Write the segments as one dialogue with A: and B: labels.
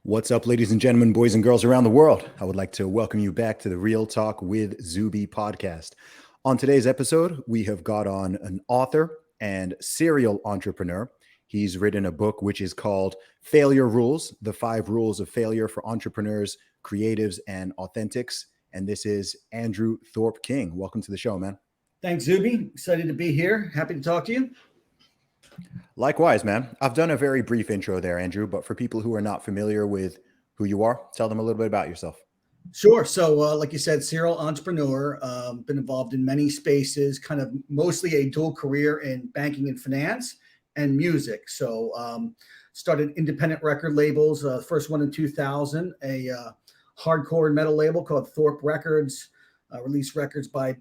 A: What's up, ladies and gentlemen, boys and girls around the world? I would like to welcome you back to the Real Talk with Zuby podcast. On today's episode, we have got on an author and serial entrepreneur. He's written a book which is called Failure Rules, the 5 Rules of Failure for Entrepreneurs, Creatives, and Authentics. And this is Andrew Thorp King. Welcome to the show, man.
B: Thanks, Zuby. Excited to be here. Happy to talk to you.
A: Likewise, man. I've done a very brief intro there, Andrew, but for people who are not familiar with who you are, tell them a little bit about yourself.
B: Sure. So, like you said, serial entrepreneur, been involved in many spaces, kind of mostly a dual career in banking and finance and music. So, started independent record labels, first one in 2000, a hardcore and metal label called Thorp Records, released records by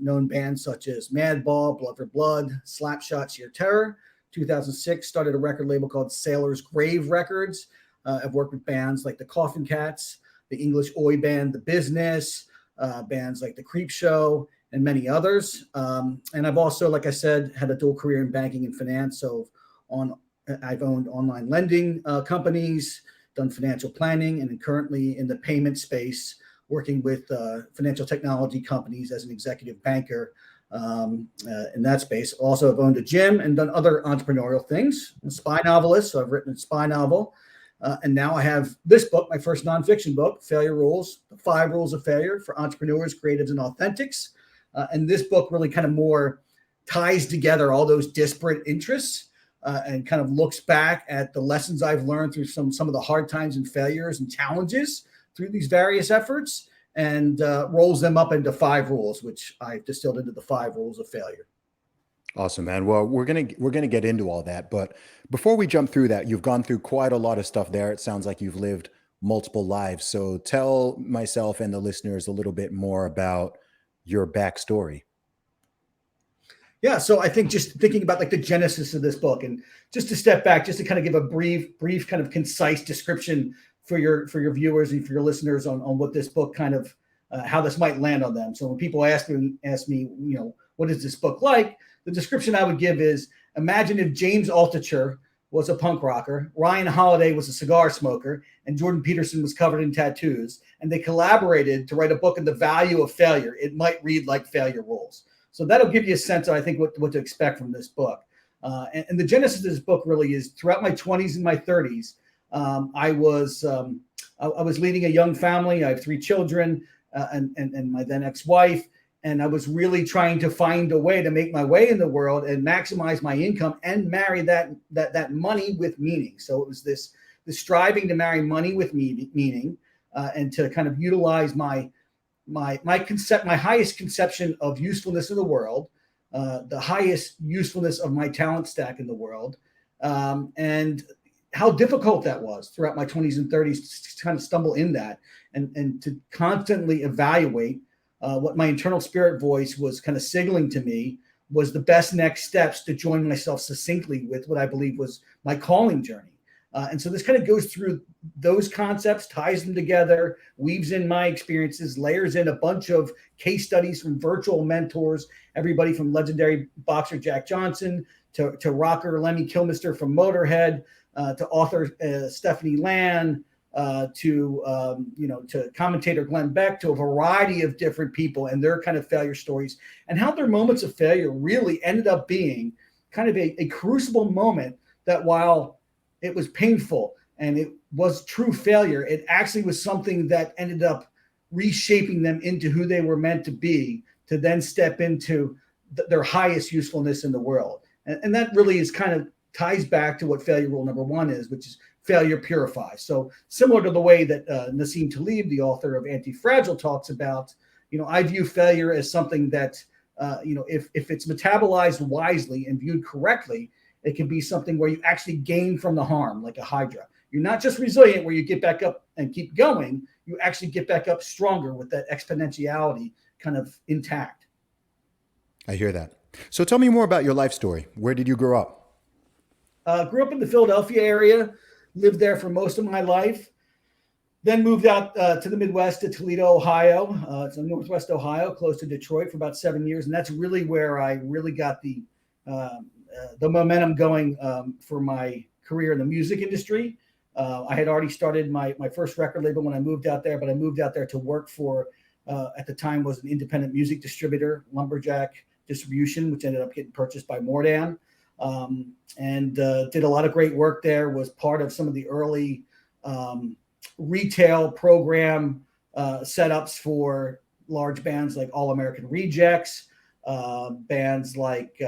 B: known bands such as Madball, Blood for Blood, Slapshot, Sheer Terror. 2006, started a record label called Sailor's Grave Records. I've worked with bands like the Coffin Cats, the English Oi band, The Business, bands like The Creep Show, and many others. And I've also, like I said, had a dual career in banking and finance. So I've owned online lending companies, done financial planning, and currently in the payment space, working with financial technology companies as an executive banker. In that space. Also, I've owned a gym and done other entrepreneurial things. I'm a spy novelist, so I've written a spy novel. And now I have this book, my first nonfiction book, Failure Rules, the 5 Rules of Failure for Entrepreneurs, Creatives, and Authentics. And this book really kind of more ties together all those disparate interests and kind of looks back at the lessons I've learned through some of the hard times and failures and challenges through these various efforts, and rolls them up into 5 rules, which I've distilled into the 5 rules of failure.
A: Awesome, man. Well, we're gonna get into all that, but before we jump through that, you've gone through quite a lot of stuff there. It sounds like you've lived multiple lives. So tell myself and the listeners a little bit more about your backstory.
B: Yeah, so I think just thinking about like the genesis of this book, and just to step back, just to kind of give a brief kind of concise description for your viewers and for your listeners on what this book kind of how this might land on them. So when people ask me, what is this book like? The description I would give is: imagine if James Altucher was a punk rocker, Ryan Holiday was a cigar smoker, and Jordan Peterson was covered in tattoos, and they collaborated to write a book on the value of failure. It might read like Failure Rules. So that'll give you a sense of, I think, what to expect from this book. And the genesis of this book really is throughout my 20s and my 30s. I was leading a young family. I have 3 children and my then ex-wife, and I was really trying to find a way to make my way in the world and maximize my income and marry that money with meaning. So it was this striving to marry money with meaning, and to kind of utilize my highest conception of usefulness in the world, the highest usefulness of my talent stack in the world, and how difficult that was throughout my 20s and 30s to kind of stumble in that and to constantly evaluate what my internal spirit voice was kind of signaling to me was the best next steps to join myself succinctly with what I believe was my calling journey. And so this kind of goes through those concepts, ties them together, weaves in my experiences, layers in a bunch of case studies from virtual mentors, everybody from legendary boxer Jack Johnson to rocker Lemmy Kilmister from Motorhead, to author Stephanie Land, to commentator Glenn Beck, to a variety of different people and their kind of failure stories, and how their moments of failure really ended up being kind of a crucible moment that, while it was painful and it was true failure, it actually was something that ended up reshaping them into who they were meant to be, to then step into their highest usefulness in the world. And that really is kind of ties back to what failure rule number 1 is, which is failure purifies. So similar to the way that Nassim Taleb, the author of Anti-Fragile, talks about, I view failure as something that, if it's metabolized wisely and viewed correctly, it can be something where you actually gain from the harm, like a hydra. You're not just resilient where you get back up and keep going. You actually get back up stronger with that exponentiality kind of intact.
A: I hear that. So tell me more about your life story. Where did you grow up?
B: Grew up in the Philadelphia area, lived there for most of my life, then moved out to the Midwest, to Toledo, Ohio. It's in Northwest Ohio, close to Detroit, for about 7 years. And that's really where I really got the momentum going for my career in the music industry. I had already started my first record label when I moved out there, but I moved out there to work for, at the time was an independent music distributor, Lumberjack Distribution, which ended up getting purchased by Mordan, and did a lot of great work there. Was part of some of the early retail program setups for large bands like All American Rejects, bands like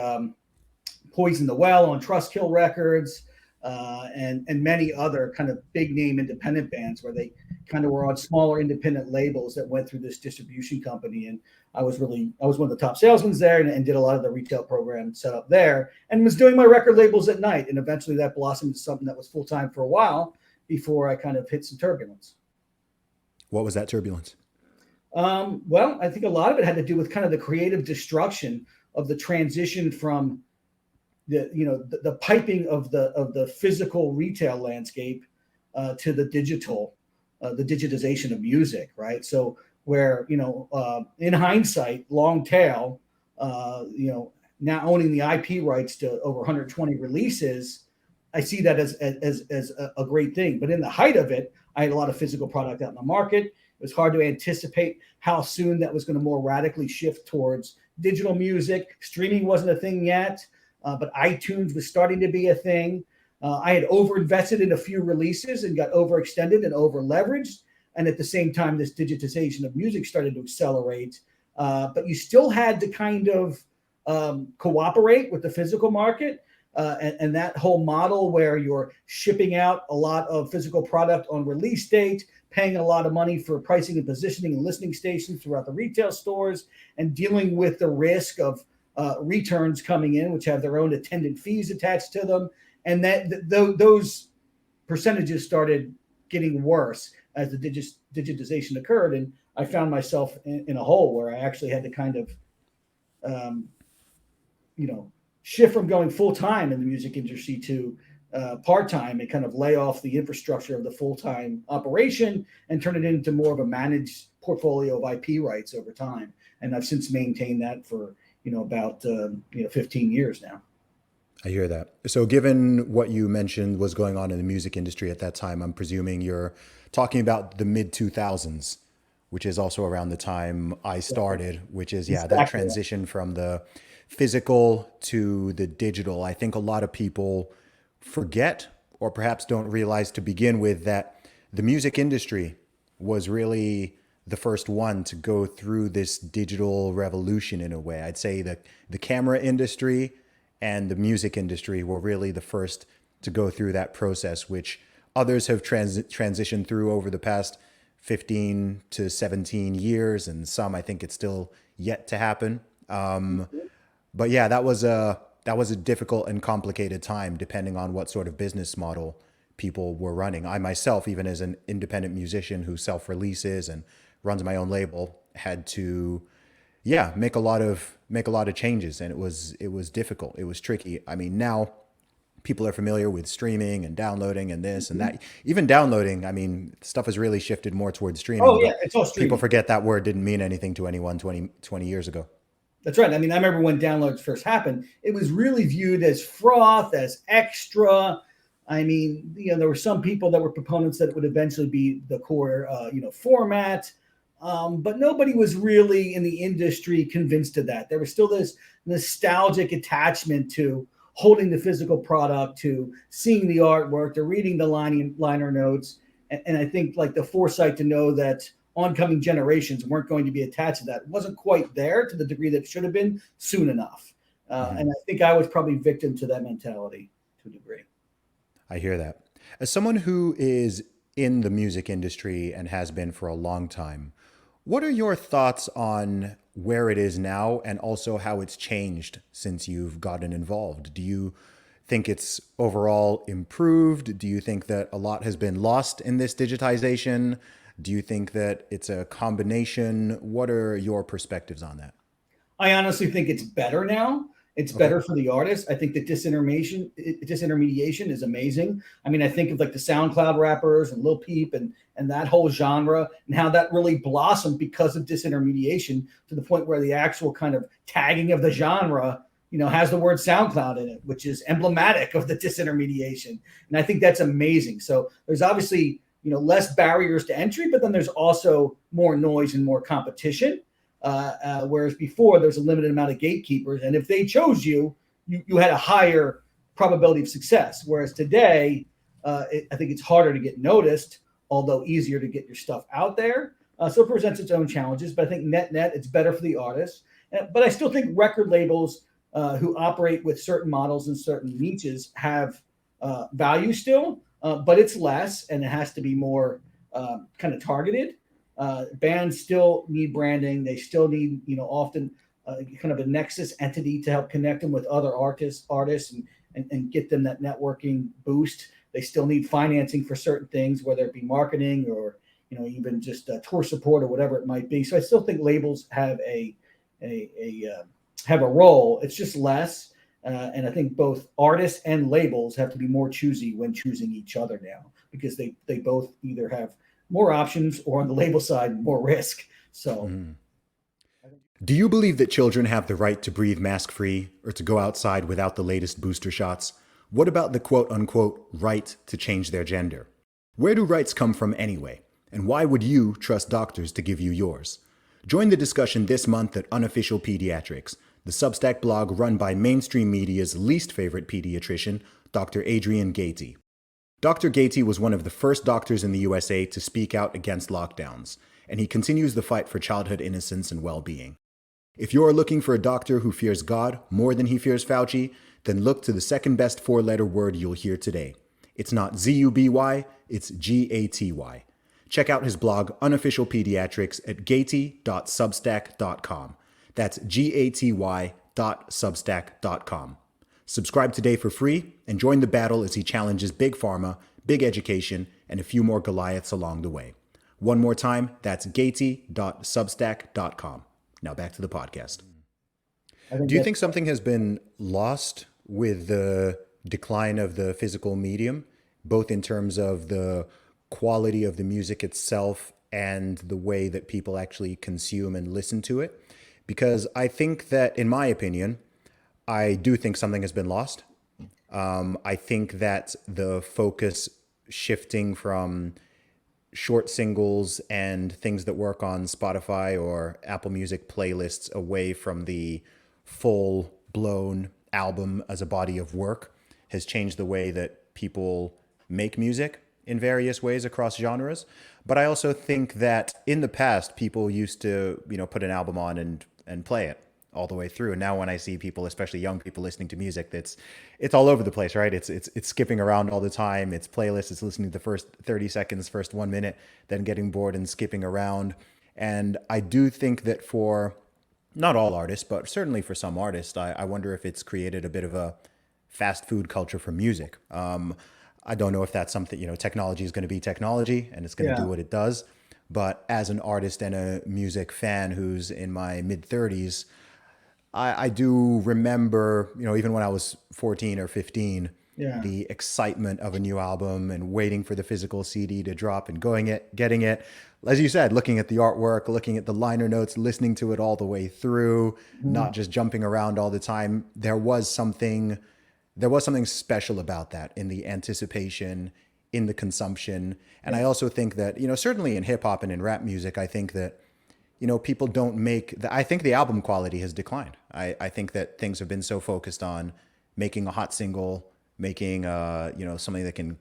B: Poison the Well on Trustkill Records, and many other kind of big name independent bands where they kind of were on smaller independent labels that went through this distribution company. And I was one of the top salesmen there, and did a lot of the retail program set up there, and was doing my record labels at night. And eventually that blossomed into something that was full time for a while before I kind of hit some turbulence.
A: What was that turbulence?
B: Well, I think a lot of it had to do with kind of the creative destruction of the transition from the piping of the physical retail landscape to the digital, the digitization of music, right? So where in hindsight, long tail, now owning the IP rights to over 120 releases, I see that as a great thing. But in the height of it, I had a lot of physical product out in the market. It was hard to anticipate how soon that was going to more radically shift towards digital music. Streaming wasn't a thing yet. But iTunes was starting to be a thing. I had overinvested in a few releases and got overextended and over leveraged. And at the same time, this digitization of music started to accelerate. But you still had to kind of cooperate with the physical market. And that whole model where you're shipping out a lot of physical product on release date, paying a lot of money for pricing and positioning and listening stations throughout the retail stores, and dealing with the risk of returns coming in, which have their own attendant fees attached to them. And those percentages started getting worse as the digitization occurred. And I found myself in a hole where I actually had to kind of, shift from going full time in the music industry to part time, and kind of lay off the infrastructure of the full time operation and turn it into more of a managed portfolio of IP rights over time. And I've since maintained that for about 15 years now.
A: I hear that. So given what you mentioned was going on in the music industry at that time, I'm presuming you're talking about the mid 2000s, which is also around the time I started, which is, exactly, that transition from the physical to the digital. I think a lot of people forget, or perhaps don't realize to begin with, that the music industry was really the first one to go through this digital revolution in a way. I'd say that the camera industry and the music industry were really the first to go through that process, which others have transitioned through over the past 15 to 17 years. And some, I think it's still yet to happen. But yeah, that was a difficult and complicated time, depending on what sort of business model people were running. I myself, even as an independent musician who self-releases and runs my own label, had to make a lot of changes, and it was difficult. It was tricky. I mean, now people are familiar with streaming and downloading and this and that. Even downloading, I mean, stuff has really shifted more towards streaming.
B: Oh yeah, it's all streaming.
A: People forget that word didn't mean anything to anyone 20 years ago.
B: That's right. I mean, I remember when downloads first happened, it was really viewed as froth, as extra. I mean, there were some people that were proponents that it would eventually be the core, format. But nobody was really in the industry convinced of that. There was still this nostalgic attachment to holding the physical product, to seeing the artwork, to reading the liner notes. And I think like the foresight to know that oncoming generations weren't going to be attached to that wasn't quite there to the degree that it should have been soon enough. And I think I was probably victim to that mentality to a degree.
A: I hear that. As someone who is in the music industry and has been for a long time, what are your thoughts on where it is now, and also how it's changed since you've gotten involved? Do you think it's overall improved? Do you think that a lot has been lost in this digitization? Do you think that it's a combination? What are your perspectives on that?
B: I honestly think it's better now. It's better for the artist. I think the disintermediation is amazing. I mean, I think of like the SoundCloud rappers and Lil Peep and that whole genre, and how that really blossomed because of disintermediation, to the point where the actual kind of tagging of the genre has the word SoundCloud in it, which is emblematic of the disintermediation. And I think that's amazing. So there's obviously, less barriers to entry, but then there's also more noise and more competition. Whereas before there's a limited amount of gatekeepers. And if they chose you had a higher probability of success. Whereas today, I think it's harder to get noticed, although easier to get your stuff out there. So it presents its own challenges, but I think net, it's better for the artists. But I still think record labels who operate with certain models and certain niches have value still, but it's less, and it has to be more kind of targeted. Bands still need branding. They still need, often kind of a nexus entity to help connect them with other artists and get them that networking boost. They still need financing for certain things, whether it be marketing or, even just tour support or whatever it might be. So I still think labels have a role. It's just less. And I think both artists and labels have to be more choosy when choosing each other now, because they both either have more options or on the label side, more risk. So
A: Do you believe that children have the right to breathe mask-free or to go outside without the latest booster shots? What about the quote-unquote right to change their gender? Where do rights come from anyway? And why would you trust doctors to give you yours? Join the discussion this month at Unofficial Pediatrics, the Substack blog run by mainstream media's least favorite pediatrician, Dr. Adrian Gaty. Dr. Gaty was one of the first doctors in the USA to speak out against lockdowns, and he continues the fight for childhood innocence and well-being. If you're looking for a doctor who fears God more than he fears Fauci, then look to the second best four-letter word you'll hear today. It's not Zuby, it's Gaty. Check out his blog, Unofficial Pediatrics, at gaty.substack.com. That's gaty.substack.com. Subscribe today for free and join the battle as he challenges Big Pharma, Big Education, and a few more Goliaths along the way. One more time, that's gaty.substack.com. Now back to the podcast. Do you think something has been lost with the decline of the physical medium, both in terms of the quality of the music itself and the way that people actually consume and listen to it? Because I think that, in my opinion, I do think something has been lost. I think that the focus shifting from short singles and things that work on Spotify or Apple Music playlists away from the full-blown album as a body of work has changed the way that people make music in various ways across genres. But I also think that in the past, people used to, put an album on and play it all the way through. And now when I see people, especially young people, listening to music, it's all over the place, right? It's skipping around all the time. It's playlists. It's listening to the first 30 seconds, first 1 minute, then getting bored and skipping around. And I do think that for not all artists, but certainly for some artists, I wonder if it's created a bit of a fast food culture for music. I don't know if that's something, technology is going to be technology and it's going to do what it does. But as an artist and a music fan who's in my mid-30s, I do remember, even when I was 14 or 15, the excitement of a new album and waiting for the physical CD to drop and getting it. As you said, looking at the artwork, looking at the liner notes, listening to it all the way through, not just jumping around all the time. There was something special about that in the anticipation, in the consumption. And I also think that, certainly in hip hop and in rap music, I think that, people don't I think the album quality has declined. I think that things have been so focused on making a hot single, making, something that can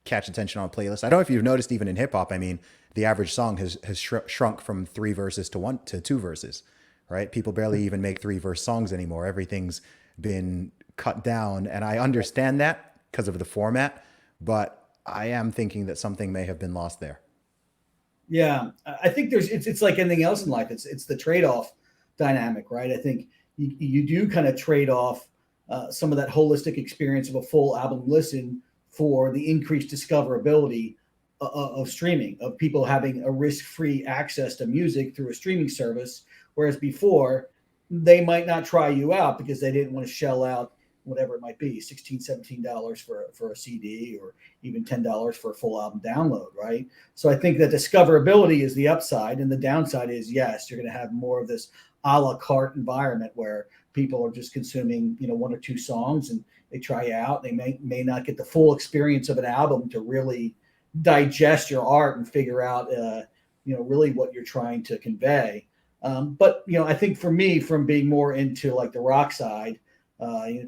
A: catch attention on a playlist. I don't know if you've noticed, even in hip hop, I mean, the average song has shrunk from 3 verses to 2 verses, right? People barely even make 3-verse songs anymore. Everything's been cut down. And I understand that because of the format, but I am thinking that something may have been lost there.
B: Yeah, I think it's like anything else in life. It's the trade-off dynamic, right? I think you do kind of trade off some of that holistic experience of a full album listen for the increased discoverability of streaming, of people having a risk-free access to music through a streaming service. Whereas before, they might not try you out because they didn't want to shell out whatever it might be, $16, $17 for a CD, or even $10 for a full album download, right? So I think that discoverability is the upside, and the downside is, yes, you're going to have more of this a la carte environment where people are just consuming, one or two songs, and they try out. They may not get the full experience of an album to really digest your art and figure out, really what you're trying to convey. But I think for me, from being more into like the rock side,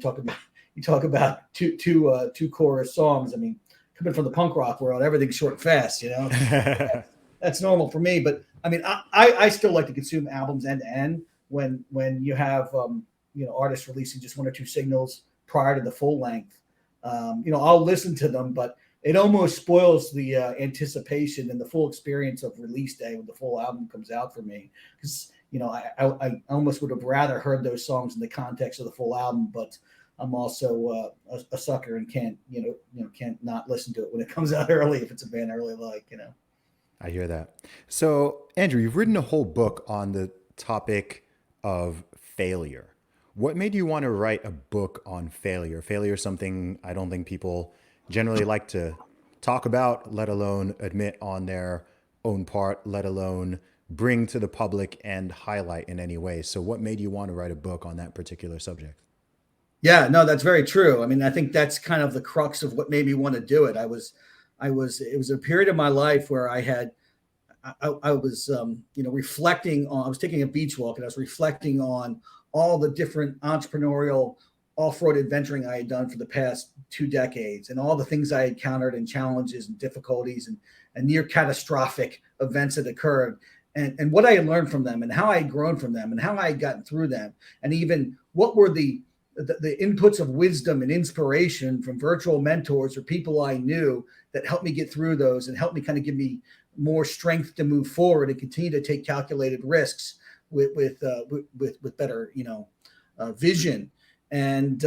B: talk about two chorus songs. I mean, coming from the punk rock world, everything's short and fast. That's normal for me. But I mean, I still like to consume albums end to end when you have artists releasing just one or two singles prior to the full length. I'll listen to them, but it almost spoils the anticipation and the full experience of release day when the full album comes out for me. Because I almost would have rather heard those songs in the context of the full album, but I'm also a sucker and can't not listen to it when it comes out early if it's a band I really like.
A: I hear that. So, Andrew, you've written a whole book on the topic of failure. What made you want to write a book on failure? Failure is something I don't think people generally like to talk about, let alone admit on their own part, let alone bring to the public and highlight in any way. So what made you want to write a book on that particular subject?
B: Yeah, no, that's very true. I mean, I think that's kind of the crux of what made me want to do it. It was a period of my life where I was, reflecting on, I was taking a beach walk and I was reflecting on all the different entrepreneurial off-road adventuring I had done for the past 2 decades and all the things I encountered and challenges and difficulties and near catastrophic events that occurred and what I had learned from them and how I had grown from them and how I had gotten through them. And even what were the inputs of wisdom and inspiration from virtual mentors or people I knew that helped me get through those and helped me kind of give me more strength to move forward and continue to take calculated risks with better, vision. And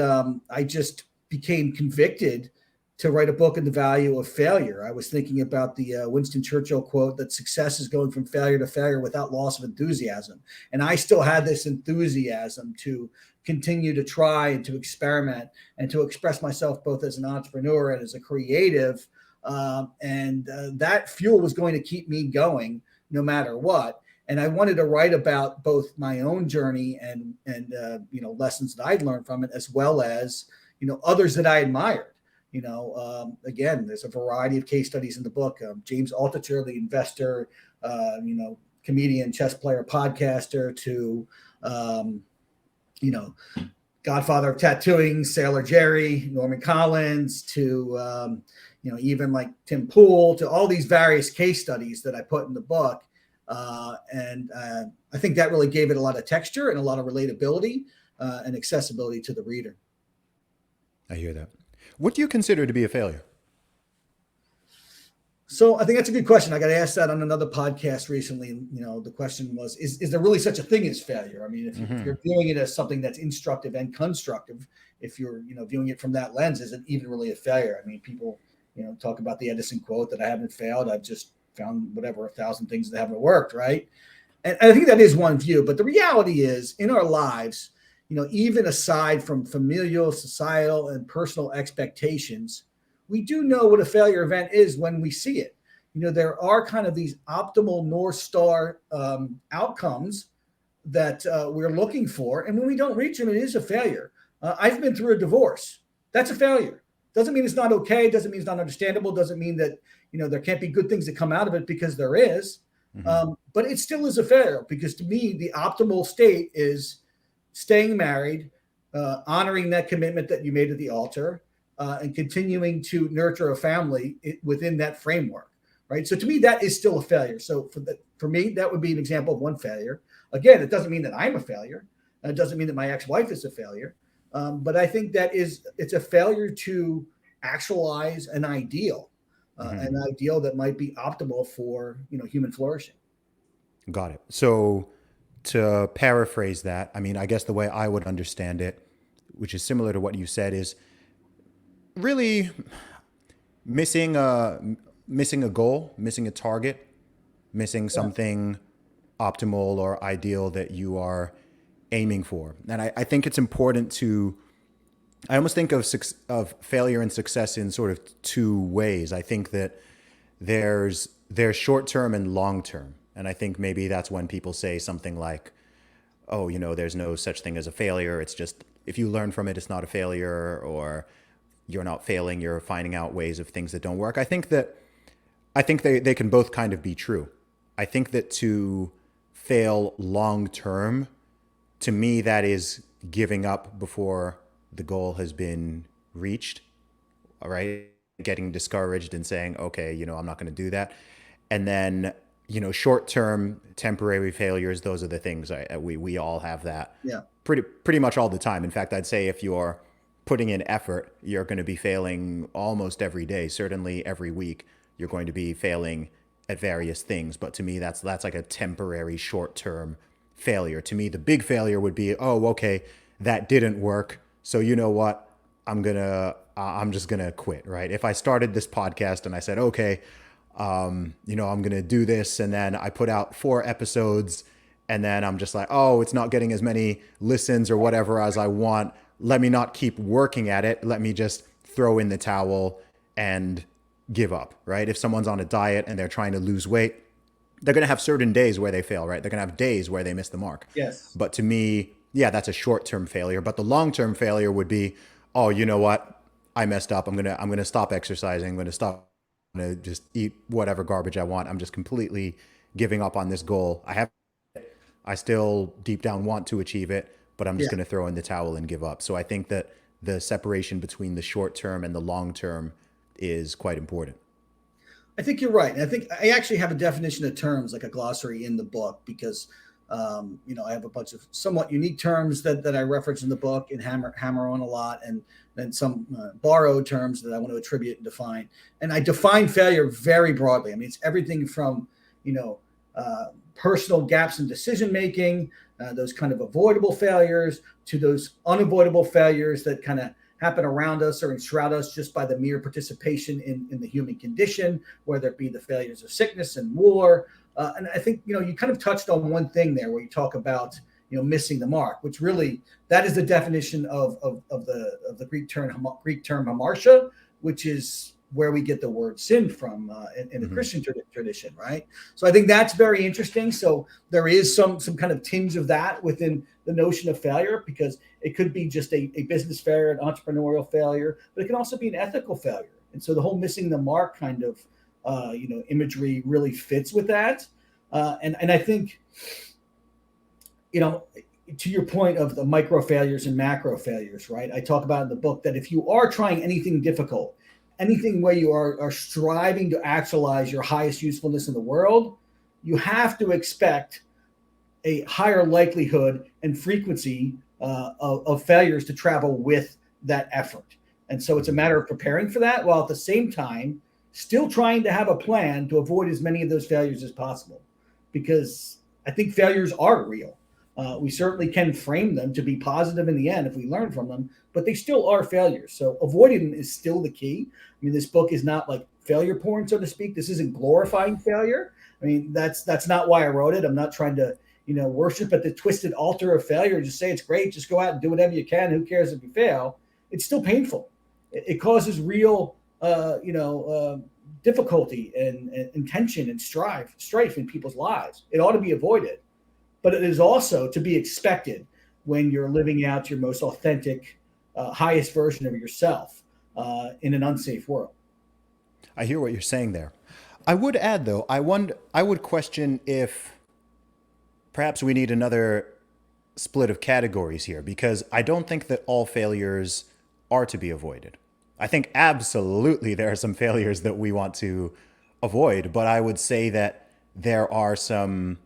B: I just became convicted to write a book on the value of failure. I was thinking about the Winston Churchill quote that success is going from failure to failure without loss of enthusiasm. And I still had this enthusiasm to continue to try and to experiment and to express myself both as an entrepreneur and as a creative. That fuel was going to keep me going no matter what. And I wanted to write about both my own journey and lessons that I'd learned from it, as well as, others that I admired. Again, there's a variety of case studies in the book. James Altucher, the investor, comedian, chess player, podcaster, to, godfather of tattooing, Sailor Jerry, Norman Collins, to, even like Tim Pool, to all these various case studies that I put in the book. I think that really gave it a lot of texture and a lot of relatability and accessibility to the reader.
A: I hear that. What do you consider to be a failure?
B: So I think that's a good question. I got asked that on another podcast recently. The question was, is there really such a thing as failure? I mean, if you're viewing it as something that's instructive and constructive, if you're, viewing it from that lens, is it even really a failure? I mean, people, talk about the Edison quote that I haven't failed. I've just found 1,000 things that haven't worked. Right. And I think that is one view, but the reality is in our lives, even aside from familial, societal, and personal expectations, we do know what a failure event is when we see it. There are kind of these optimal North Star outcomes that we're looking for. And when we don't reach them, it is a failure. I've been through a divorce. That's a failure. Doesn't mean it's not okay. Doesn't mean it's not understandable. Doesn't mean that, there can't be good things that come out of it, because there is. But it still is a failure, because to me, the optimal state is staying married, honoring that commitment that you made at the altar, and continuing to nurture a family within that framework, right? So to me, that is still a failure. So for me, that would be an example of one failure. Again, it doesn't mean that I'm a failure. It doesn't mean that my ex-wife is a failure. But I think it's a failure to actualize an ideal that might be optimal for, human flourishing.
A: Got it. So to paraphrase that, I mean, I guess the way I would understand it, which is similar to what you said, is really missing a goal, missing a target, missing something optimal or ideal that you are aiming for. And I think it's important I almost think of failure and success in sort of two ways. I think that there's short term and long term. And I think maybe that's when people say something like, oh, there's no such thing as a failure. It's just if you learn from it, it's not a failure, or you're not failing, you're finding out ways of things that don't work. I think they can both kind of be true. I think that to fail long term, to me, that is giving up before the goal has been reached. All right. Getting discouraged and saying, okay, I'm not going to do that. And then, short term, temporary failures, those are the things we all have that
B: Yeah.
A: pretty much all the time. In fact, I'd say if you're putting in effort, you're going to be failing almost every day, certainly every week. You're going to be failing at various things. But to me, that's like a temporary short term failure. To me, the big failure would be, oh, okay, that didn't work. So you know what? I'm just gonna quit, right? If I started this podcast and I said, okay, I'm gonna do this, and then I put out 4 episodes, and then I'm just like, oh, it's not getting as many listens or whatever as I want. Let me not keep working at it. Let me just throw in the towel and give up, right? If someone's on a diet and they're trying to lose weight, they're going to have certain days where they fail, right? They're going to have days where they miss the mark.
B: Yes.
A: But to me, yeah, that's a short-term failure. But the long-term failure would be, oh, you know what? I messed up. I'm gonna stop exercising. I'm gonna stop. I'm gonna just eat whatever garbage I want. I'm just completely giving up on this goal. I still deep down want to achieve it, but I'm just
B: Yeah.
A: gonna throw in the towel and give up. So I think that the separation between the short term and the long term is quite important.
B: I think you're right. And I think I actually have a definition of terms, like a glossary in the book, because I have a bunch of somewhat unique terms that I reference in the book and hammer on a lot, and then some borrowed terms that I want to attribute and define. And I define failure very broadly. I mean, it's everything from you know personal gaps in decision making, those kind of avoidable failures, to those unavoidable failures that kind of happen around us or enshroud us just by the mere participation in the human condition, whether it be the failures of sickness and war. And I think, you kind of touched on one thing there where you talk about, missing the mark, which really, that is the definition of the Greek term hamartia, which is where we get the word sin from in the
A: Mm-hmm.
B: Christian tradition, right? So I think that's very interesting. So there is some kind of tinge of that within the notion of failure, because it could be just a business failure, an entrepreneurial failure, but it can also be an ethical failure. And so the whole missing the mark kind of imagery really fits with that. And I think, to your point of the micro failures and macro failures, right? I talk about in the book that if you are trying anything difficult, anything where you are striving to actualize your highest usefulness in the world, you have to expect a higher likelihood and frequency of failures to travel with that effort. And so it's a matter of preparing for that, while at the same time still trying to have a plan to avoid as many of those failures as possible. Because I think failures are real. We certainly can frame them to be positive in the end if we learn from them, but they still are failures. So avoiding is still the key. I mean, this book is not like failure porn, so to speak. This isn't glorifying failure. I mean, that's not why I wrote it. I'm not trying to, worship at the twisted altar of failure. Just say it's great. Just go out and do whatever you can. Who cares if you fail? It's still painful. It causes real, difficulty and tension and strife in people's lives. It ought to be avoided, but it is also to be expected when you're living out your most authentic, highest version of yourself in an unsafe world.
A: I hear what you're saying there. I would add, though, I would question if perhaps we need another split of categories here, because I don't think that all failures are to be avoided. I think absolutely there are some failures that we want to avoid, but I would say that there are some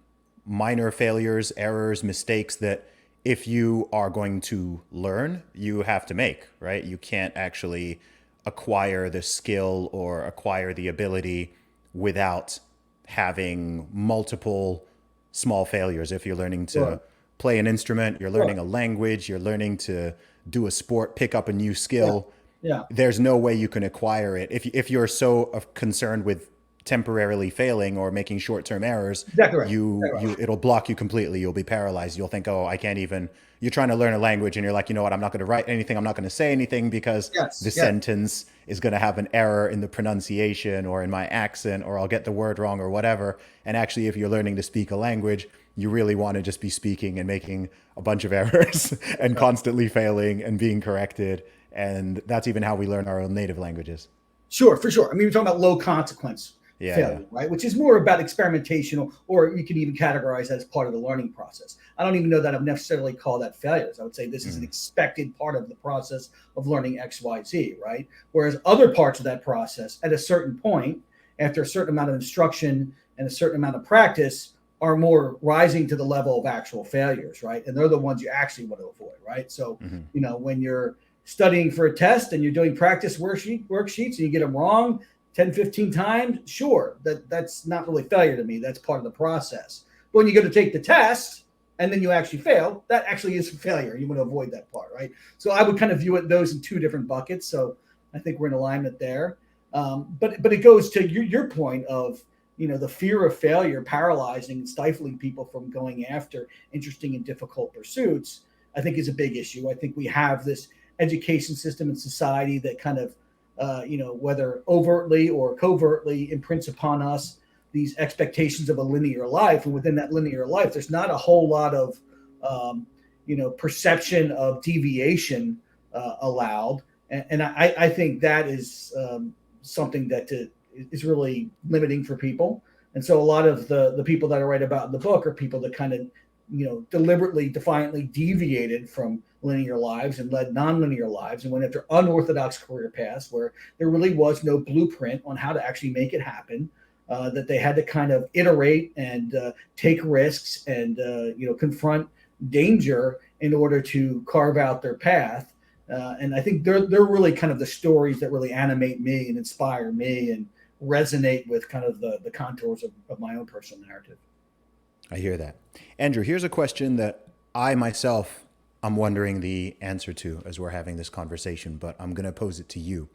A: minor failures, errors, mistakes that if you are going to learn, you have to make, right? You can't actually acquire the skill or acquire the ability without having multiple small failures. If you're learning
B: Right.
A: to play an instrument, you're
B: Right.
A: learning a language, you're learning to do a sport, pick up a new
B: Yeah.
A: skill,
B: Yeah.
A: there's no way you can acquire it. If you're so concerned with temporarily failing or making short-term errors,
B: Exactly right.
A: you
B: Exactly right.
A: you it'll block you completely. You'll be paralyzed. You'll think, oh, I can't even. You're trying to learn a language, and you're like, you know what? I'm not going to write anything. I'm not going to say anything because
B: Yes.
A: the
B: Yes.
A: sentence is going to have an error in the pronunciation or in my accent, or I'll get the word wrong or whatever. And actually, if you're learning to speak a language, you really want to just be speaking and making a bunch of errors and constantly failing and being corrected. And that's even how we learn our own native languages.
B: Sure, for sure. I mean, we're talking about low consequence
A: Yeah.
B: failure, right? Which is more about experimentation, or you can even categorize that as part of the learning process. I don't even know that I've necessarily call that failures. I would say this is an expected part of the process of learning X, Y, Z, right? Whereas other parts of that process, at a certain point, after a certain amount of instruction and a certain amount of practice, are more rising to the level of actual failures, right? And they're the ones you actually want to avoid, right? So, when you're studying for a test and you're doing practice worksheets and you get them wrong 10, 15 times, sure, that's not really failure to me. That's part of the process. But when you go to take the test and then you actually fail, that actually is failure. You want to avoid that part, right? So I would kind of view those in two different buckets. So I think we're in alignment there. But it goes to your point of, the fear of failure paralyzing and stifling people from going after interesting and difficult pursuits, I think is a big issue. I think we have this education system and society that kind of, whether overtly or covertly imprints upon us these expectations of a linear life. And within that linear life, there's not a whole lot of, perception of deviation allowed. And I think that is something that is really limiting for people. And so a lot of the people that I write about in the book are people that kind of, deliberately, defiantly deviated from linear lives and led nonlinear lives and went after unorthodox career paths where there really was no blueprint on how to actually make it happen, that they had to kind of iterate and take risks and, confront danger in order to carve out their path. And I think they're really kind of the stories that really animate me and inspire me and resonate with kind of the contours of my own personal narrative.
A: I hear that. Andrew, here's a question that I myself I'm wondering the answer to as we're having this conversation, but I'm going to pose it to you.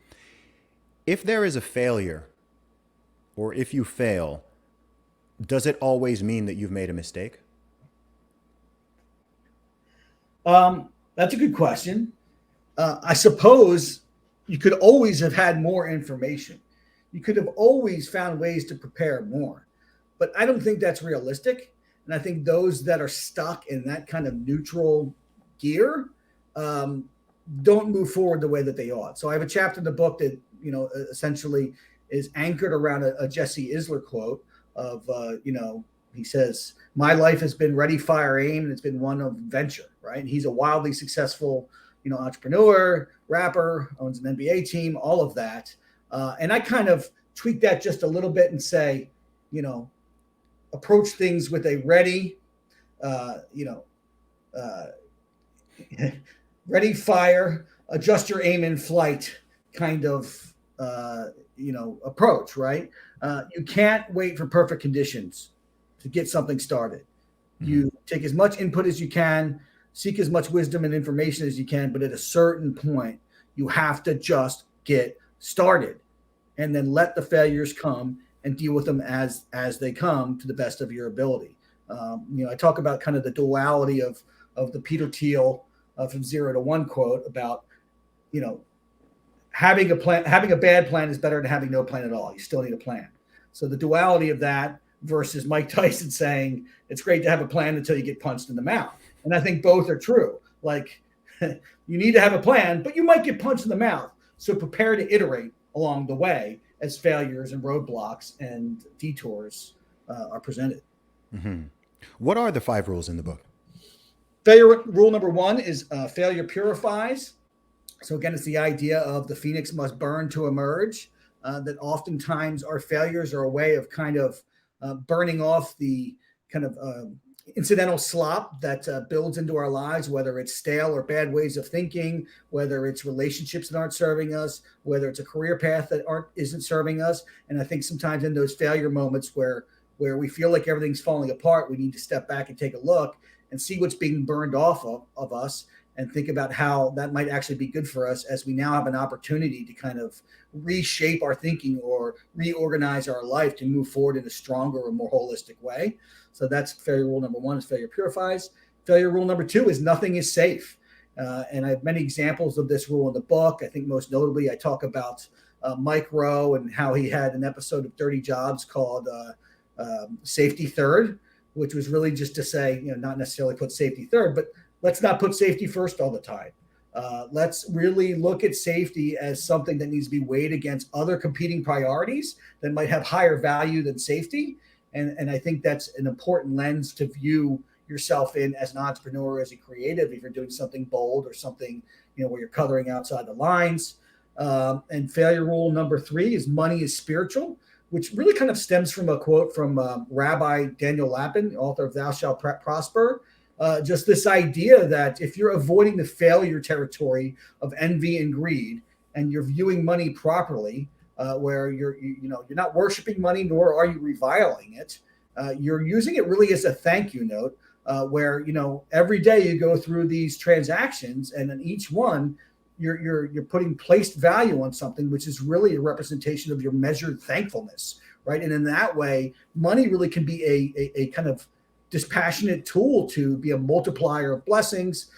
A: If there is a failure, or if you fail, does it always mean that you've made a mistake?
B: That's a good question. I suppose you could always have had more information. You could have always found ways to prepare more, but I don't think that's realistic. And I think those that are stuck in that kind of neutral gear don't move forward the way that they ought. So I have a chapter in the book that, essentially is anchored around a Jesse Isler quote of, he says, "My life has been ready, fire, aim, and it's been one of venture," right? And he's a wildly successful, entrepreneur, rapper, owns an NBA team, all of that. And I kind of tweak that just a little bit and say, approach things with a ready, ready, fire, adjust your aim in flight kind of, approach, right? You can't wait for perfect conditions to get something started. You take as much input as you can, seek as much wisdom and information as you can, but at a certain point, you have to just get started and then let the failures come and deal with them as they come to the best of your ability. I talk about kind of the duality of the Peter Thiel from 0 to 1 quote about, having a plan, having a bad plan is better than having no plan at all. You still need a plan. So the duality of that versus Mike Tyson saying it's great to have a plan until you get punched in the mouth. And I think both are true. Like you need to have a plan, but you might get punched in the mouth. So prepare to iterate along the way as failures and roadblocks and detours are presented.
A: Mm-hmm. What are the 5 rules in the book?
B: Failure rule number 1 is failure purifies. So again, it's the idea of the phoenix must burn to emerge, that oftentimes our failures are a way of kind of burning off the kind of incidental slop that builds into our lives, whether it's stale or bad ways of thinking, whether it's relationships that aren't serving us, whether it's a career path that isn't serving us. And I think sometimes in those failure moments where we feel like everything's falling apart, we need to step back and take a look and see what's being burned off of us and think about how that might actually be good for us as we now have an opportunity to kind of reshape our thinking or reorganize our life to move forward in a stronger or more holistic way. So that's failure rule number 1 is failure purifies. Failure rule number 2 is nothing is safe. And I have many examples of this rule in the book. I think most notably, I talk about Mike Rowe and how he had an episode of Dirty Jobs called Safety Third, which was really just to say, not necessarily put safety third, but let's not put safety first all the time. Let's really look at safety as something that needs to be weighed against other competing priorities that might have higher value than safety. And I think that's an important lens to view yourself in as an entrepreneur, as a creative, if you're doing something bold or something, where you're coloring outside the lines. And failure rule number 3 is money is spiritual, which really kind of stems from a quote from Rabbi Daniel Lapin, author of Thou Shalt Prosper. Just this idea that if you're avoiding the failure territory of envy and greed, and you're viewing money properly, where you're not worshiping money, nor are you reviling it, you're using it really as a thank you note, where every day you go through these transactions, and in each one, you're putting placed value on something, which is really a representation of your measured thankfulness, right? And in that way, money really can be a kind of dispassionate tool to be a multiplier of blessings,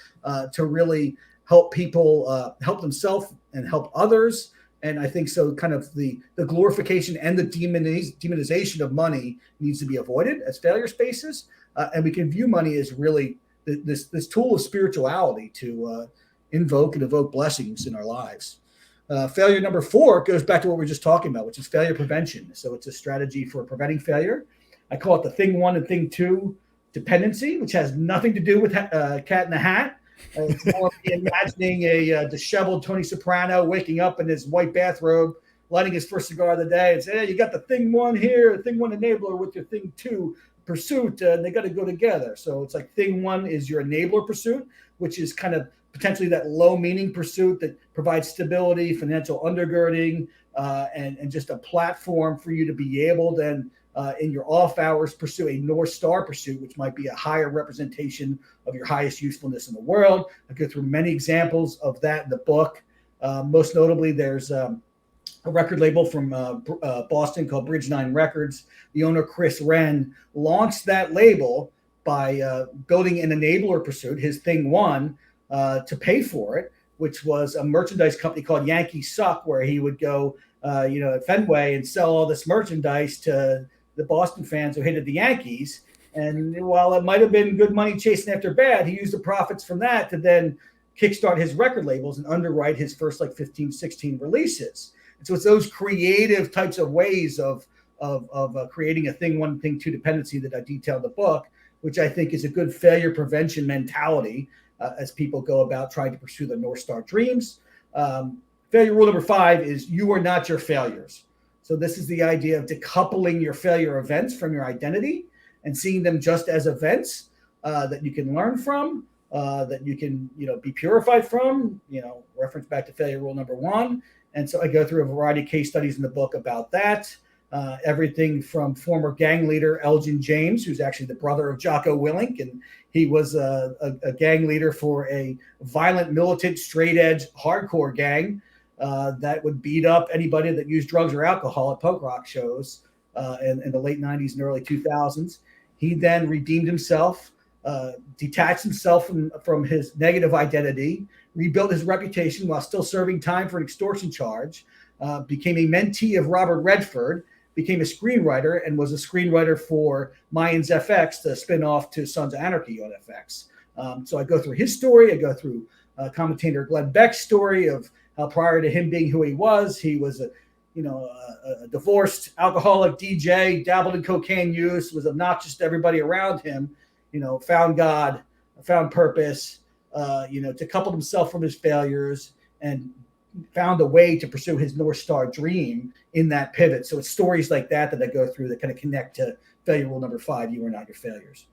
B: to really help people help themselves and help others. And I think so kind of the glorification and the demonization of money needs to be avoided as failure spaces. And we can view money as really this tool of spirituality to invoke and evoke blessings in our lives. Failure number 4 goes back to what we were just talking about, which is failure prevention. So it's a strategy for preventing failure. I call it the thing 1 and thing 2 dependency, which has nothing to do with Cat in the Hat. It's more imagining a disheveled Tony Soprano waking up in his white bathrobe, lighting his first cigar of the day, and say, hey, you got the thing 1 here, thing 1 enabler with your thing 2 pursuit, and they got to go together. So it's like thing 1 is your enabler pursuit, which is kind of potentially that low meaning pursuit that provides stability, financial undergirding, and just a platform for you to be able then in your off hours pursue a North Star pursuit, which might be a higher representation of your highest usefulness in the world. I go through many examples of that in the book. Most notably, there's a record label from Boston called Bridge 9 Records. The owner, Chris Wren, launched that label by building an enabler pursuit, his thing 1, to pay for it, which was a merchandise company called Yankee Suck, where he would go, at Fenway and sell all this merchandise to the Boston fans who hated the Yankees. And while it might have been good money chasing after bad, he used the profits from that to then kickstart his record labels and underwrite his first 15, 16 releases. And so it's those creative types of ways of creating a thing 1, thing 2 dependency that I detail in the book, which I think is a good failure prevention mentality as people go about trying to pursue their North Star dreams. Failure rule number 5 is you are not your failures. So this is the idea of decoupling your failure events from your identity and seeing them just as events that you can learn from, that you can, be purified from, reference back to failure rule number 1. And so I go through a variety of case studies in the book about that. Everything from former gang leader Elgin James, who's actually the brother of Jocko Willink, and he was a gang leader for a violent, militant, straight-edge, hardcore gang that would beat up anybody that used drugs or alcohol at punk rock shows in the late 90s and early 2000s. He then redeemed himself, detached himself from his negative identity, rebuilt his reputation while still serving time for an extortion charge, became a mentee of Robert Redford, became a screenwriter, and was a screenwriter for Mayans FX, the spinoff to Sons of Anarchy on FX. So I go through his story. I go through commentator Glenn Beck's story of how prior to him being who he was a divorced alcoholic DJ, dabbled in cocaine use, was obnoxious to everybody around him, found God, found purpose, decoupled himself from his failures and found a way to pursue his North Star dream in that pivot. So it's stories like that I go through that kind of connect to failure rule number 5, you are not your failures.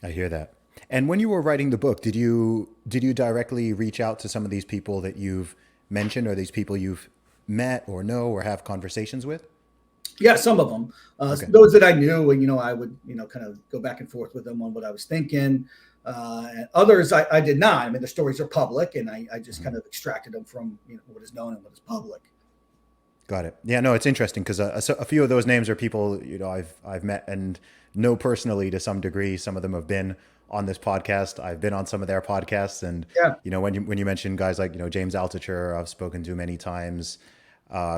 A: I hear that. And when you were writing the book, did you directly reach out to some of these people that you've mentioned, or these people you've met or know or have conversations with?
B: Yeah, some of them.
A: Okay.
B: Those that I knew, and I would kind of go back and forth with them on what I was thinking. And others I did not. I mean, the stories are public, and I just kind of extracted them from what is known and what is public.
A: Got it. Yeah, no, it's interesting because a few of those names are people I've met and know personally to some degree. Some of them have been on this podcast. I've been on some of their podcasts, and
B: Yeah,
A: when you mention guys like James Altucher, I've spoken to many times.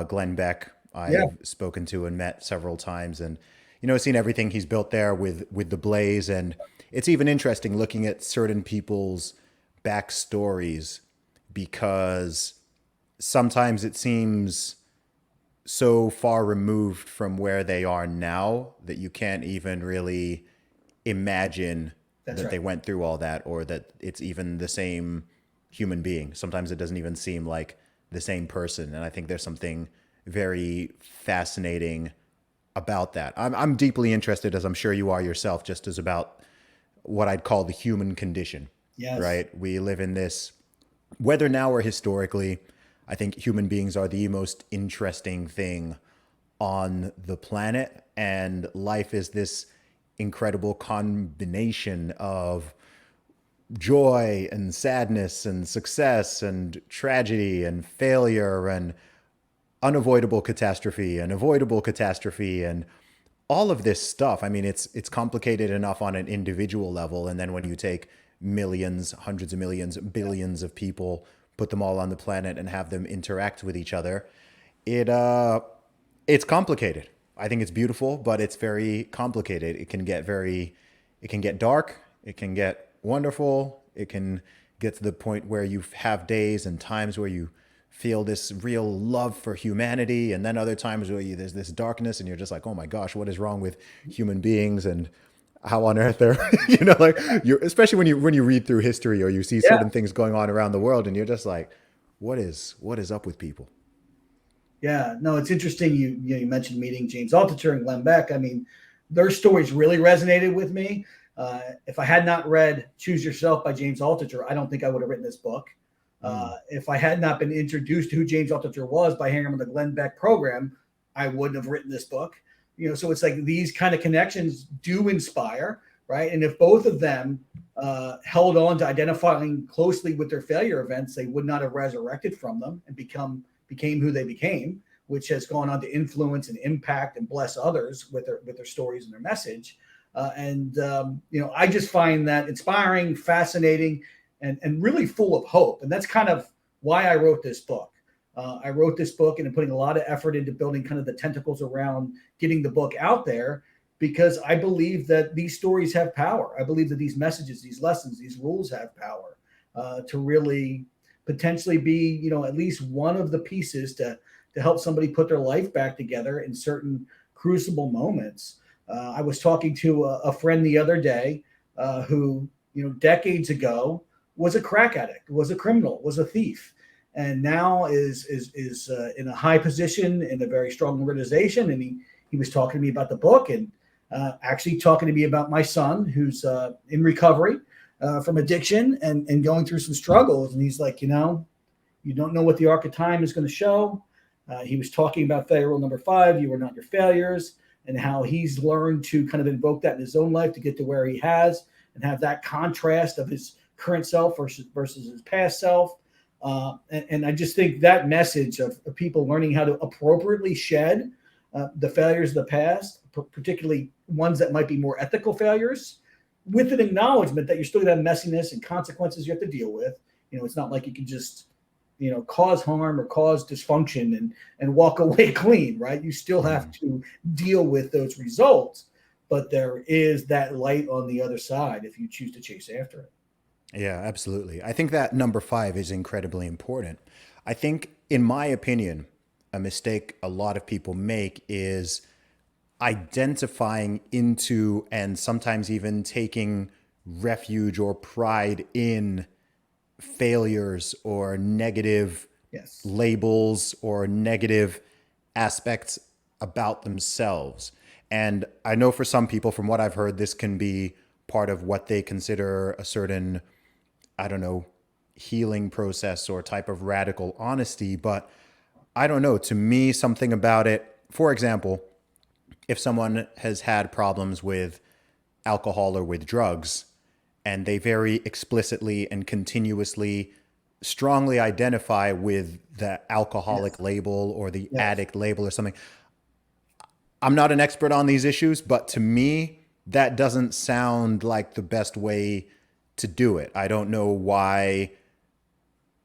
A: Glenn Beck,
B: yeah,
A: I've spoken to and met several times, and seen everything he's built there with the Blaze, and it's even interesting looking at certain people's backstories because sometimes it seems so far removed from where they are now that you can't even really imagine
B: that's
A: that
B: right.
A: they went through all that or that it's even the same human being. Sometimes it doesn't even seem like the same person. And I think there's something very fascinating about that. I'm deeply interested, as I'm sure you are yourself, just as about what I'd call the human condition,
B: Yes.
A: right? We live in this, whether now or historically, I think human beings are the most interesting thing on the planet. And life is this incredible combination of joy and sadness and success and tragedy and failure and unavoidable catastrophe and avoidable catastrophe and all of this stuff. I mean, it's complicated enough on an individual level, and then when you take millions, hundreds of millions, billions of people, put them all on the planet and have them interact with each other, it it's complicated. I think it's beautiful, but it's very complicated. It can get dark, it can get wonderful, it can get to the point where you have days and times where you feel this real love for humanity, and then other times where there's this darkness, and you're just like, oh my gosh, what is wrong with human beings, and how on earth they're, like you, especially when you read through history or you see
B: Yeah.
A: certain things going on around the world, and you're just like, what is up with people?
B: Yeah, no, it's interesting. You mentioned meeting James Altucher and Glenn Beck. I mean, their stories really resonated with me. If I had not read "Choose Yourself" by James Altucher, I don't think I would have written this book.
A: Mm.
B: If I had not been introduced to who James Altucher was by hearing him on the Glenn Beck program, I wouldn't have written this book. So it's like these kind of connections do inspire, right? And if both of them held on to identifying closely with their failure events, they would not have resurrected from them and became who they became, which has gone on to influence and impact and bless others with their stories and their message. I just find that inspiring, fascinating, and really full of hope. And that's kind of why I wrote this book. I wrote this book and I'm putting a lot of effort into building kind of the tentacles around getting the book out there because I believe that these stories have power. I believe that these messages, these lessons, these rules have power to really potentially be, at least one of the pieces to help somebody put their life back together in certain crucible moments. I was talking to a friend the other day who, decades ago was a crack addict, was a criminal, was a thief, and now is in a high position in a very strong organization. And he was talking to me about the book and actually talking to me about my son who's in recovery from addiction and going through some struggles. And he's like, you don't know what the arc of time is going to show. He was talking about failure rule number 5, you are not your failures, and how he's learned to kind of invoke that in his own life to get to where he has and have that contrast of his current self versus his past self. And I just think that message of people learning how to appropriately shed the failures of the past, particularly ones that might be more ethical failures, with an acknowledgement that you're still going to have messiness and consequences you have to deal with. It's not like you can just cause harm or cause dysfunction and walk away clean, right? You still have
A: Mm.
B: to deal with those results, but there is that light on the other side if you choose to chase after it.
A: Yeah, absolutely. I think that number 5 is incredibly important. I think, in my opinion, a mistake a lot of people make is identifying into and sometimes even taking refuge or pride in failures or negative
B: Yes.
A: labels or negative aspects about themselves. And I know for some people, from what I've heard, this can be part of what they consider a certain, I don't know, healing process or type of radical honesty. But I don't know. To me, something about it, for example, if someone has had problems with alcohol or with drugs, and they very explicitly and continuously strongly identify with the alcoholic
B: Yes.
A: label or the
B: Yes.
A: addict label or something. I'm not an expert on these issues, but to me, that doesn't sound like the best way to do it. I don't know why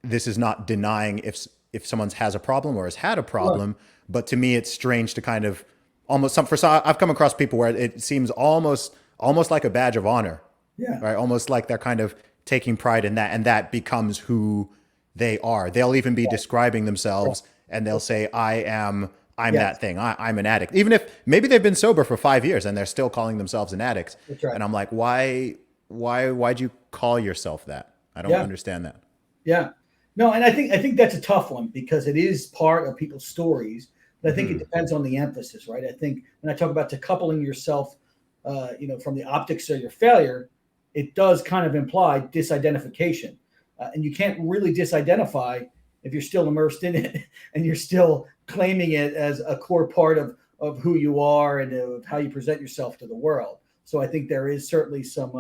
A: this is not denying if someone has a problem or has had a
B: Right.
A: problem, but to me it's strange to kind of almost some for some I've come across people where it seems almost like a badge of honor,
B: Yeah.
A: right? Almost like they're kind of taking pride in that, and that becomes who they are. They'll even be describing
B: Right.
A: themselves and they'll say, I'm
B: Yes,
A: that thing. I'm an addict. Even if maybe they've been sober for 5 years and they're still calling themselves an addict.
B: that's right.
A: And I'm like, why'd you call yourself that? I don't
B: Yeah.
A: understand that.
B: Yeah. No, and I think that's a tough one because it is part of people's stories. But I think it
A: Hmm.
B: depends on the emphasis, right? I think when I talk about decoupling yourself, from the optics of your failure, it does kind of imply disidentification, and you can't really disidentify if you're still immersed in it and you're still claiming it as a core part of who you are and of how you present yourself to the world. So I think there is certainly some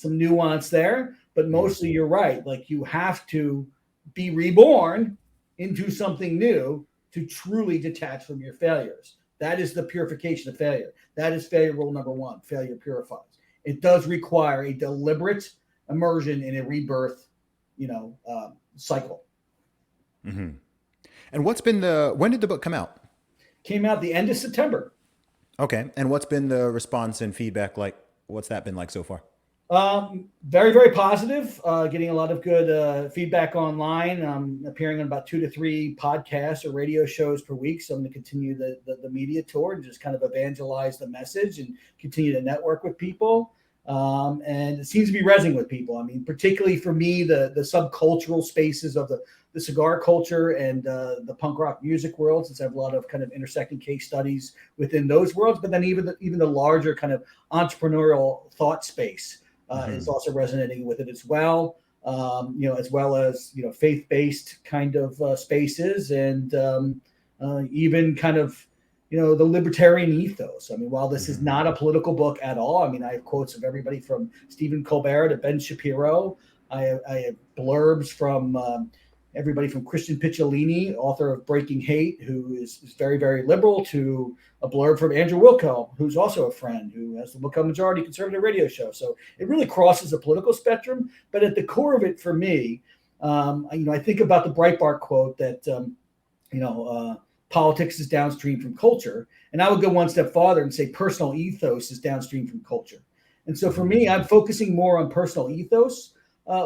B: nuance there, but
A: Hmm.
B: mostly you're right. Like you have to be reborn into something new to truly detach from your failures. That is the purification of failure. That is failure rule number one. Failure purifies. It does require a deliberate immersion in a rebirth, cycle.
A: Hmm. And what's been the when did the book come out?
B: Came out the end of September.
A: Okay. And what's been the response and feedback like? What's that been like so far?
B: Very, very positive. Getting a lot of good feedback online. Appearing on about 2 to 3 podcasts or radio shows per week. So I'm going to continue the media tour and just kind of evangelize the message and continue to network with people. And it seems to be resonating with people. I mean, particularly for me, the subcultural spaces of the cigar culture and the punk rock music world, since I have a lot of kind of intersecting case studies within those worlds, but then even the larger kind of entrepreneurial thought space is
A: Hmm.
B: also resonating with it as well. As well as faith-based kind of spaces and even kind of the libertarian ethos. I mean, while this is
A: Hmm.
B: not a political book at all, I mean, I have quotes of everybody from Stephen Colbert to Ben Shapiro. I have blurbs from everybody from Christian Picciolini, author of Breaking Hate, who is very, very liberal, to a blurb from Andrew Wilco, who's also a friend, who has the Wilco Majority Conservative radio show. So it really crosses the political spectrum. But at the core of it, for me, I think about the Breitbart quote that, you know, uh, politics is downstream from culture. And I would go one step farther and say personal ethos is downstream from culture. And so for
A: Hmm.
B: me, I'm focusing more on personal ethos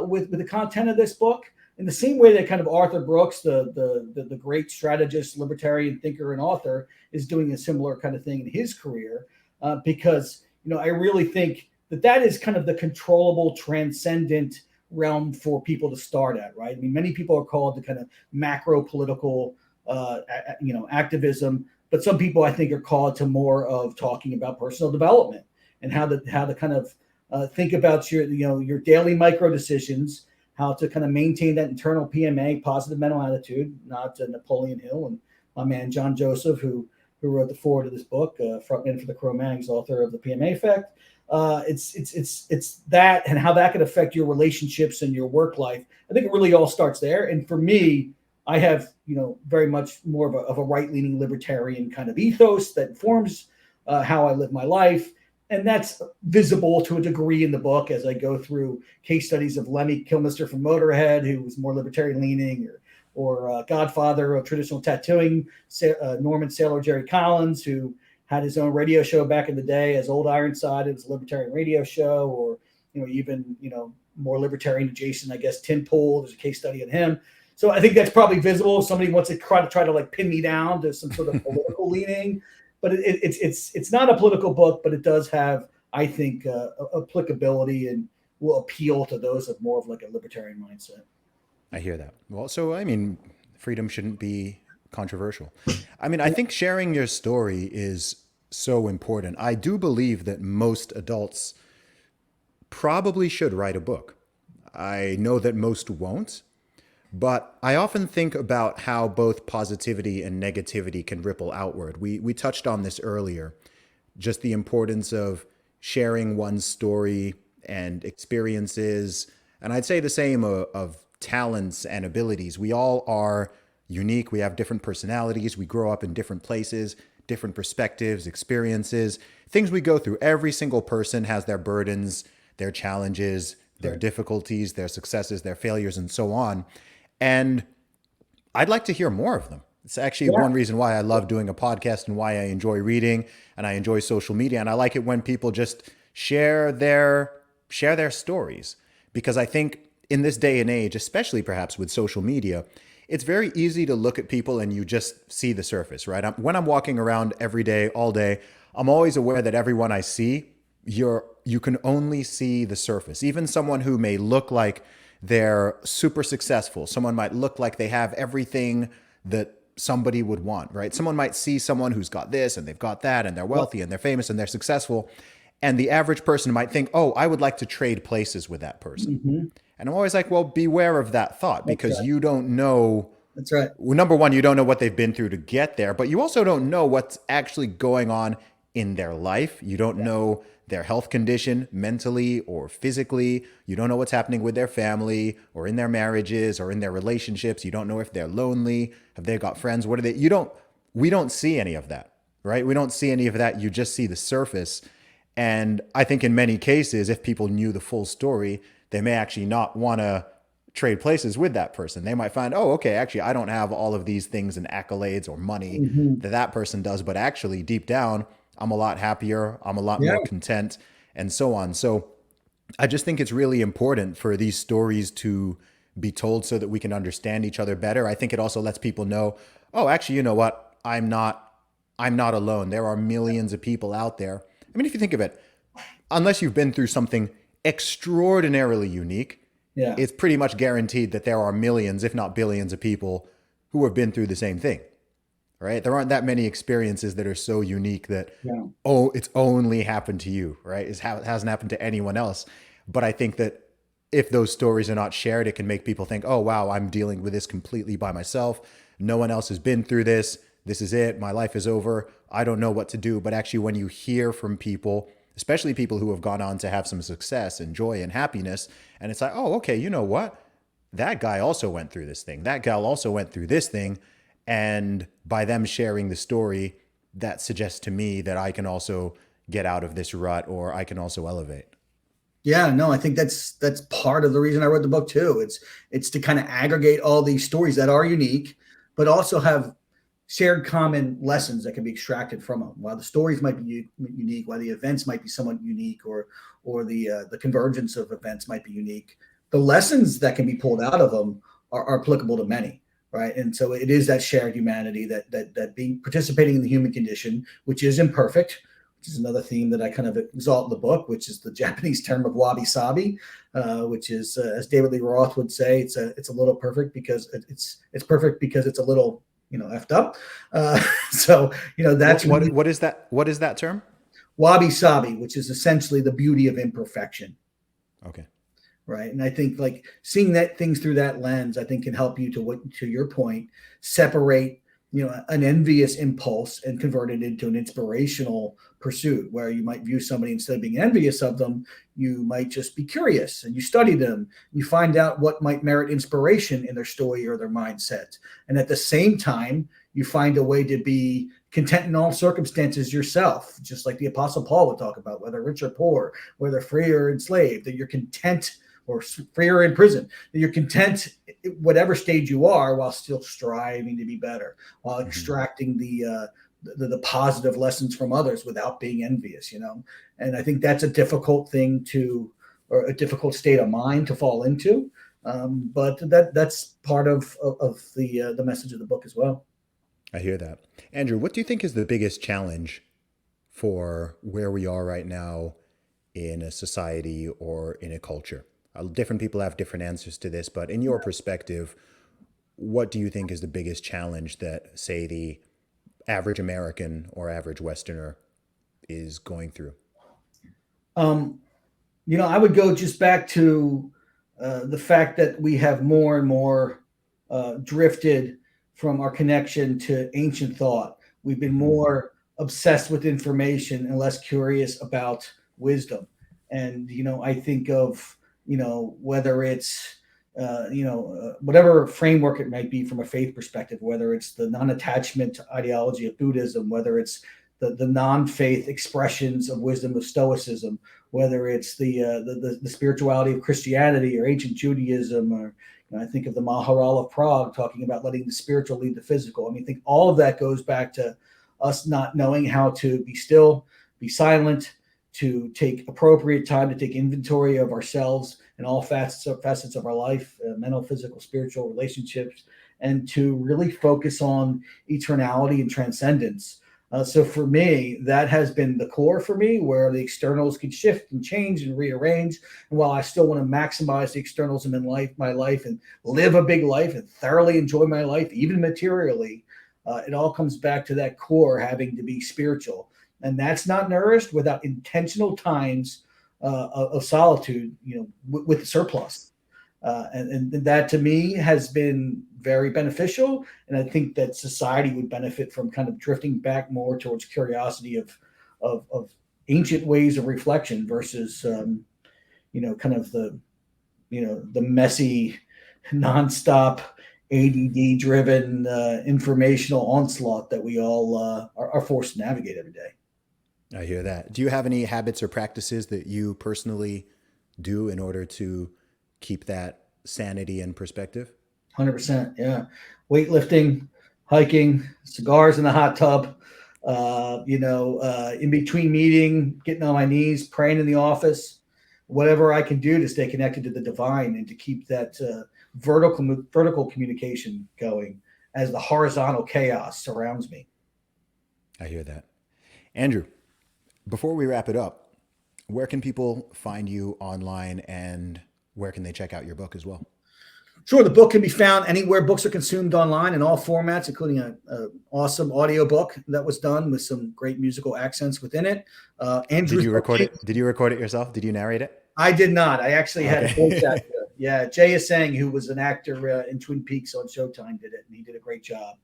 B: with the content of this book. In the same way that kind of Arthur Brooks, the great strategist, libertarian thinker, and author, is doing a similar kind of thing in his career, because I really think that is kind of the controllable, transcendent realm for people to start at, right? I mean, many people are called to kind of macro political, activism, but some people I think are called to more of talking about personal development and how to kind of think about your daily micro decisions, how to kind of maintain that internal PMA, positive mental attitude, not Napoleon Hill and my man John Joseph, who wrote the foreword of this book, frontman for the Cro-Mags, author of the PMA Effect. It's that and how that can affect your relationships and your work life. I think it really all starts there. And for me, I have very much more of a right leaning libertarian kind of ethos that informs how I live my life. And that's visible to a degree in the book as I go through case studies of Lemmy Kilmister from Motorhead, who was more libertarian leaning, or Godfather of traditional tattooing, Norman Sailor Jerry Collins, who had his own radio show back in the day as Old Ironside. It was a libertarian radio show, or even more libertarian adjacent, I guess, Tim Pool. There's a case study on him. So I think that's probably visible. If somebody wants to try to like pin me down to some sort of political leaning, but it's not a political book, but it does have, I think, applicability and will appeal to those of more of like a libertarian mindset.
A: I hear that. Well, so I mean, freedom shouldn't be controversial. I mean, I
B: Yeah.
A: think sharing your story is so important. I do believe that most adults probably should write a book. I know that most won't, but I often think about how both positivity and negativity can ripple outward. We touched on this earlier, just the importance of sharing one's story and experiences. And I'd say the same of talents and abilities. We all are unique. We have different personalities. We grow up in different places, different perspectives, experiences, things we go through. Every single person has their burdens, their challenges, their
B: Right.
A: difficulties, their successes, their failures, and so on. And I'd like to hear more of them. It's actually
B: Yeah.
A: one reason why I love doing a podcast and why I enjoy reading and I enjoy social media. And I like it when people just share their stories. Because I think in this day and age, especially perhaps with social media, it's very easy to look at people and you just see the surface, right? When I'm walking around every day, all day, I'm always aware that everyone I see, you can only see the surface. Even someone who may look like they're super successful, someone might look like they have everything that somebody would want, right? Someone might see someone who's got this and they've got that and they're
B: Yep.
A: wealthy and they're famous and they're successful. And the average person might think, oh, I would like to trade places with that person.
B: Hmm.
A: And I'm always like, well, beware of that thought
B: That's
A: because
B: right.
A: you don't know.
B: That's right.
A: Well, number one, you don't know what they've been through to get there, but you also don't know what's actually going on in their life. You don't know their health condition mentally or physically. You don't know what's happening with their family or in their marriages or in their relationships. You don't know if they're lonely. Have they got friends? What are they? We don't see any of that, right? We don't see any of that. You just see the surface. And I think in many cases, if people knew the full story, they may actually not want to trade places with that person. They might find, oh, okay, actually, I don't have all of these things and accolades or money
B: Hmm.
A: that that person does, but actually, deep down, I'm a lot happier, I'm a lot
B: Yeah.
A: more content, and so on. So I just think it's really important for these stories to be told so that we can understand each other better. I think it also lets people know, oh, actually, you know what? I'm not alone. There are millions of people out there. I mean, if you think of it, unless you've been through something extraordinarily unique,
B: Yeah.
A: it's pretty much guaranteed that there are millions, if not billions, of people who have been through the same thing, right? There aren't that many experiences that are so unique that,
B: Yeah.
A: oh, it's only happened to you, right? It hasn't happened to anyone else. But I think that if those stories are not shared, it can make people think, oh, wow, I'm dealing with this completely by myself. No one else has been through this. This is it. My life is over. I don't know what to do. But actually, when you hear from people, especially people who have gone on to have some success and joy and happiness, and it's like, oh, okay, you know what? That guy also went through this thing. That gal also went through this thing. And by them sharing the story, that suggests to me that I can also get out of this rut or I can also elevate.
B: Yeah, no, I think that's part of the reason I wrote the book too. It's to kind of aggregate all these stories that are unique, but also have shared common lessons that can be extracted from them. While the stories might be unique, while the events might be somewhat unique, or the convergence of events might be unique, the lessons that can be pulled out of them are applicable to many, right? And so it is that shared humanity that being participating in the human condition, which is imperfect, which is another theme that I kind of exalt in the book, which is the Japanese term of wabi sabi, which is, as David Lee Roth would say, it's a little perfect because it's perfect because it's a little effed up. So
A: What
B: that's
A: what
B: really
A: what is that? What is that term?
B: wabi sabi, which is essentially the beauty of imperfection,
A: Okay.
B: right? And I think like seeing that things through that lens, I think can help you to your point, separate an envious impulse and convert it into an inspirational pursuit where you might view somebody instead of being envious of them, you might just be curious and you study them, you find out what might merit inspiration in their story or their mindset, and at the same time you find a way to be content in all circumstances yourself, just like the apostle Paul would talk about, whether rich or poor, whether free or enslaved, that you're content, or free or in prison, that you're content whatever stage you are while still striving to be better, while
A: Mm-hmm.
B: extracting the positive lessons from others without being envious. And I think that's a difficult thing or a difficult state of mind to fall into. But that's part of the message of the book as well.
A: I hear that. Andrew, what do you think is the biggest challenge for where we are right now in a society or in a culture? Different people have different answers to this, but in your perspective, what do you think is the biggest challenge that, say, the average American or average Westerner is going through?
B: Um, I would go just back to the fact that we have more and more drifted from our connection to ancient thought. We've been
A: Mm-hmm.
B: more obsessed with information and less curious about wisdom. And I think of whether it's whatever framework it might be from a faith perspective, whether it's the non-attachment ideology of Buddhism, whether it's the non-faith expressions of wisdom of Stoicism, whether it's the spirituality of Christianity or ancient Judaism, or I think of the Maharal of Prague talking about letting the spiritual lead the physical. I mean, I think all of that goes back to us not knowing how to be still, be silent, to take appropriate time to take inventory of ourselves and all facets of our life, mental, physical, spiritual, relationships, and to really focus on eternality and transcendence. So for me, that has been the core for me, where the externals can shift and change and rearrange. And while I still want to maximize the externals in my life, and live a big life and thoroughly enjoy my life, even materially, it all comes back to that core having to be spiritual. And that's not nourished without intentional times of solitude, with the surplus. And that to me has been very beneficial. And I think that society would benefit from kind of drifting back more towards curiosity of ancient ways of reflection versus, kind of the messy, nonstop, ADD driven informational onslaught that we all are forced to navigate every day.
A: I hear that. Do you have any habits or practices that you personally do in order to keep that sanity and perspective?
B: 100%. Yeah. Weightlifting, hiking, cigars in the hot tub, in between meeting, getting on my knees, praying in the office, whatever I can do to stay connected to the divine and to keep that vertical communication going as the horizontal chaos surrounds me.
A: I hear that. Andrew, before we wrap it up, where can people find you online and where can they check out your book as well?
B: Sure. The book can be found anywhere books are consumed online in all formats, including an awesome audio book that was done with some great musical accents within it. Andrew,
A: did you record it? Did you record it yourself? Did you narrate it?
B: I did not. I actually had a voice
A: Okay.
B: actor. Yeah, Jay Asang, who was an actor in Twin Peaks on Showtime, did it, and he did a great job.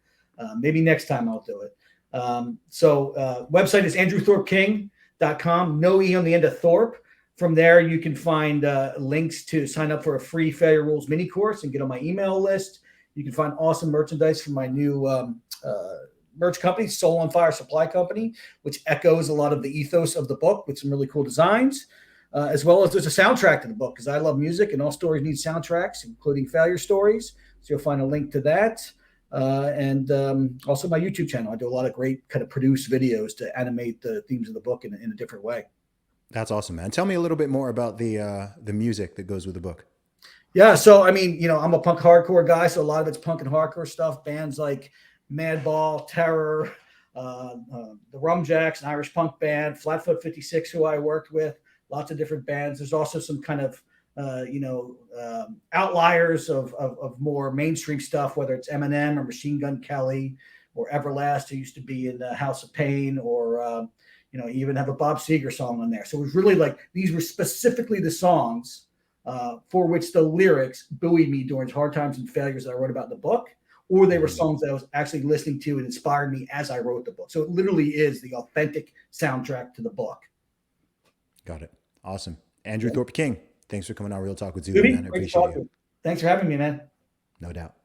B: Maybe next time I'll do it. Website is andrewthorpking.com. No E on the end of Thorpe. From there, you can find links to sign up for a free Failure Rules mini course and get on my email list. You can find awesome merchandise from my new merch company, Soul on Fire Supply Company, which echoes a lot of the ethos of the book with some really cool designs, as well as there's a soundtrack to the book because I love music and all stories need soundtracks, including failure stories. So you'll find a link to that. And also my YouTube channel. I do a lot of great kind of produced videos to animate the themes of the book in a different way.
A: That's awesome, man. Tell me a little bit more about the music that goes with the book.
B: Yeah. So, I mean, I'm a punk hardcore guy. So a lot of it's punk and hardcore stuff. Bands like Madball, Terror, the Rumjacks, an Irish punk band, Flatfoot 56, who I worked with, lots of different bands. There's also some kind of, outliers of more mainstream stuff, whether it's Eminem or Machine Gun Kelly or Everlast, who used to be in the House of Pain, or, even have a Bob Seger song on there. So it was really like, these were specifically the songs for which the lyrics buoyed me during hard times and failures that I wrote about in the book, or they were songs that I was actually listening to and inspired me as I wrote the book. So it literally is the authentic soundtrack to the book.
A: Got it. Awesome. Andrew Thorp King, thanks for coming on Real Talk with Zuby, man. I appreciate you.
B: Thanks for having me, man.
A: No doubt.